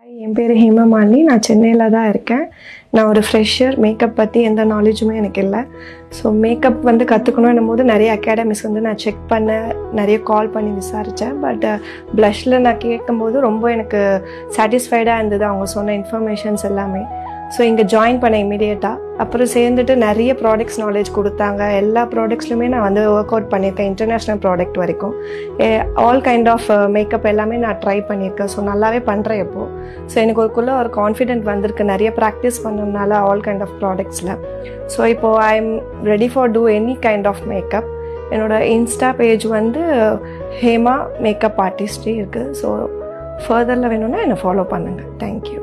என் பேர் ஹேமமாலினி. நான் சென்னையில் தான் இருக்கேன். நான் ஒரு ஃப்ரெஷர். மேக்கப் பற்றி எந்த நாலேஜுமே எனக்கு இல்லை. ஸோ மேக்கப் கற்றுக்கணும் போது நிறைய அகாடமிஸ் நான் செக் பண்ணேன், நிறைய கால் பண்ணி விசாரித்தேன். பட் ப்ளஷில் நான் கேட்கும்போது ரொம்ப எனக்கு சாட்டிஸ்ஃபைடாக இருந்தது அவங்க சொன்ன இன்ஃபர்மேஷன்ஸ் எல்லாமே. ஸோ இங்கே ஜாயின் பண்ணேன் இமீடியட்டாக. அப்புறம் சேர்ந்துட்டு நிறைய ப்ராடக்ட்ஸ் நாலேஜ் கொடுத்தாங்க. எல்லா ப்ராடக்ட்ஸ்லையுமே நான் ஒர்க் அவுட் பண்ணியிருக்கேன், இன்டர்நேஷ்னல் ப்ராடக்ட் வரைக்கும். ஆல் கைண்ட் ஆஃப் மேக்கப் எல்லாமே நான் ட்ரை பண்ணியிருக்கேன். ஸோ நல்லாவே பண்ணுறேன் இப்போது. ஸோ எனக்கு ஒரு கான்ஃபிடென்ட் வந்திருக்கு நிறைய ப்ராக்டிஸ் பண்ணதுனால ஆல் கைண்ட் ஆஃப் ப்ராடக்ட்ஸில். ஸோ இப்போது I am ready for to any kind of makeup. என்னோடய இன்ஸ்டா பேஜ் ஹேமா மேக்கப் ஆர்டிஸ்டே இருக்குது. ஸோ ஃபர்தரில் வேணும்னா என்னை ஃபாலோ பண்ணுங்கள். தேங்க்யூ.